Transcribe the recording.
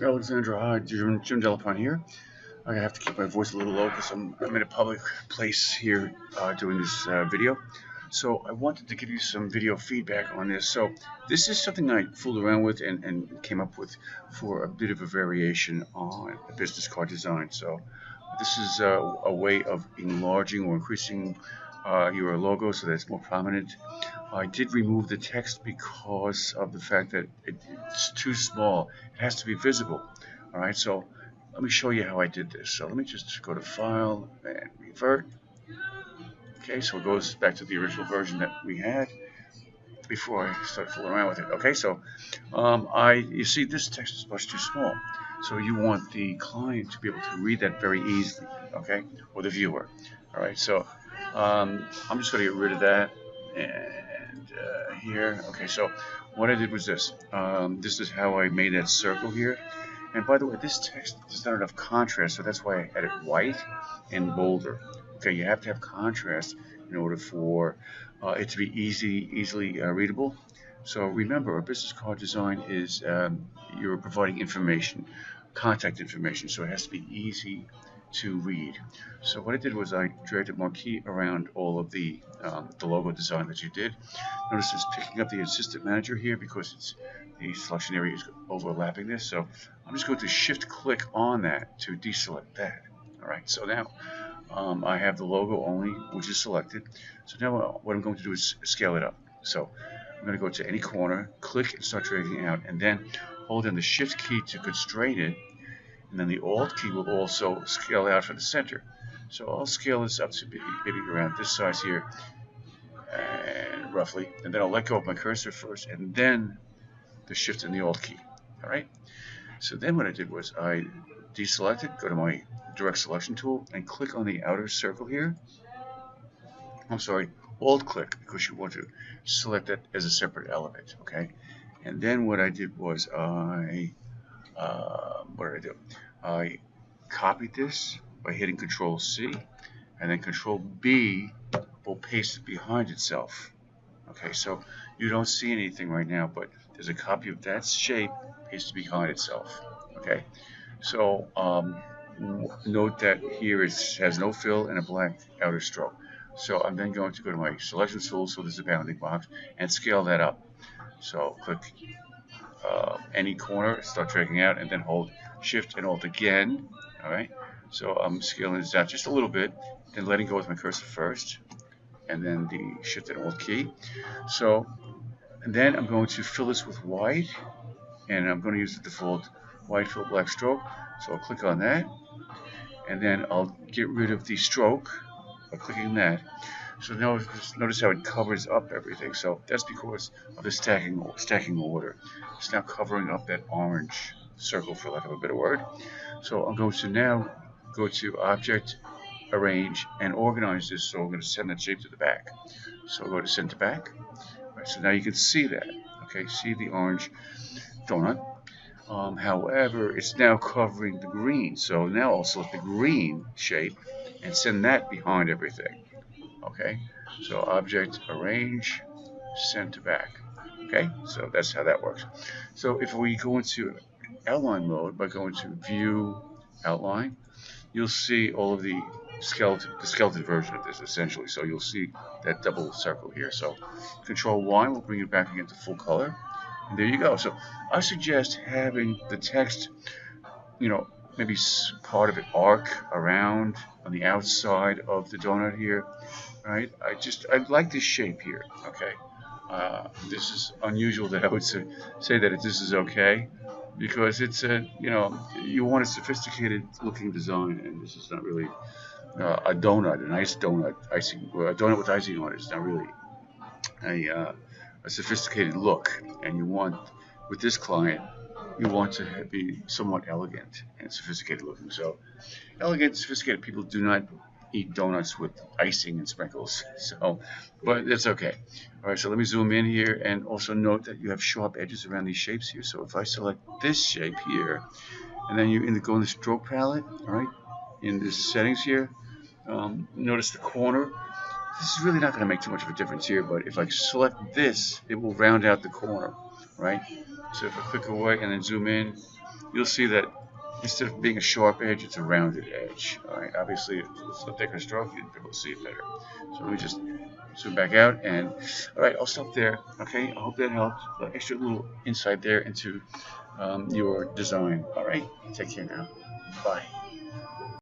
Alexsandra, hi, Jim Delapine here. I have to keep my voice a little low because I'm in a public place here doing this video. So I wanted to give you some video feedback on this. So this is something I fooled around with and came up with for a bit of a variation on a business card design. So this is a way of enlarging or increasing your logo so that it's more prominent. I did remove the text because of the fact that it's too small. It has to be visible. All right, so let me show you how I did this. So let me just go to File and Revert. Okay, so it goes back to the original version that we had before I start fooling around with it. Okay, so you see this text is much too small. So you want the client to be able to read that very easily, okay, or the viewer. All right, so I'm just going to get rid of that and here. Okay, so what I did was this. This is how I made that circle here. And by the way, this text does not enough contrast, so that's why I had it white and bolder. Okay, you have to have contrast in order for it to be easily readable. So remember, a business card design is you're providing information, contact information, so it has to be easy to read. So what I did was I dragged a marquee around all of the logo design that you did. Notice it's picking up the assistant manager here because it's the selection area is overlapping this. So I'm just going to shift click on that to deselect that. All right, so now I have the logo only, which is selected. So now what I'm going to do is scale it up. So I'm going to go to any corner, click and start dragging out, and then hold down the shift key to constrain it, and then the alt key will also scale out for the center. So I'll scale this up to maybe around this size here, and roughly, and then I'll let go of my cursor first, and then the shift and the alt key. All right. So then what I did was I deselected, go to my direct selection tool, and click on the outer circle here. I'm sorry, alt click because you want to select that as a separate element. Okay. And then what I did was what did I do? I copied this by hitting Control C, and then Control B will paste it behind itself. Okay, so you don't see anything right now, but there's a copy of that shape pasted behind itself. Okay, so note that here it has no fill and a black outer stroke. So I'm then going to go to my selection tool, so there's a bounding box, and scale that up. So click any corner, start dragging out, and then hold Shift and Alt again. All right, so I'm scaling this out just a little bit, then letting go with my cursor first, and then the Shift and Alt key. So and then I'm going to fill this with white, and I'm going to use the default white fill black stroke. So I'll click on that, and then I'll get rid of the stroke by clicking that. So notice how it covers up everything. So that's because of the stacking order. It's now covering up that orange circle, for lack of a better word. So I'm going to now go to Object, Arrange, and Organize this. So I'm going to send that shape to the back. So I'll go to Send to Back. Right, so now you can see that. Okay, see the orange donut. However, it's now covering the green. So now I'll select the green shape and send that behind everything. Okay, so Object, Arrange, Send to Back. Okay, so that's how that works. So if we go into outline mode by going to View, Outline, you'll see all of the skeleton version of this essentially. So you'll see that double circle here. So Control Y will bring it back again to full color. And there you go. So I suggest having the text, you know, maybe part of it arc around on the outside of the donut here, right? I like this shape here. Okay, this is unusual that I would say that this is okay, because it's a you want a sophisticated looking design, and this is not really a donut, a nice donut icing, a donut with icing on it. It's not really a sophisticated look, and you want with this client you want to be somewhat elegant and sophisticated looking. So elegant, sophisticated people do not eat donuts with icing and sprinkles. So, but that's okay. All right, so let me zoom in here, and also note that you have sharp edges around these shapes here. So if I select this shape here, and then you go in the stroke palette, all right, in the settings here, notice the corner. This is really not going to make too much of a difference here, but if I select this, it will round out the corner, right? So if I click away and then zoom in, you'll see that instead of being a sharp edge, it's a rounded edge. All right, obviously, it's a thicker stroke, you'd be able to see it better. So let me just zoom back out, and all right, I'll stop there. Okay, I hope that helped. Extra little insight there into your design. All right, take care now. Bye.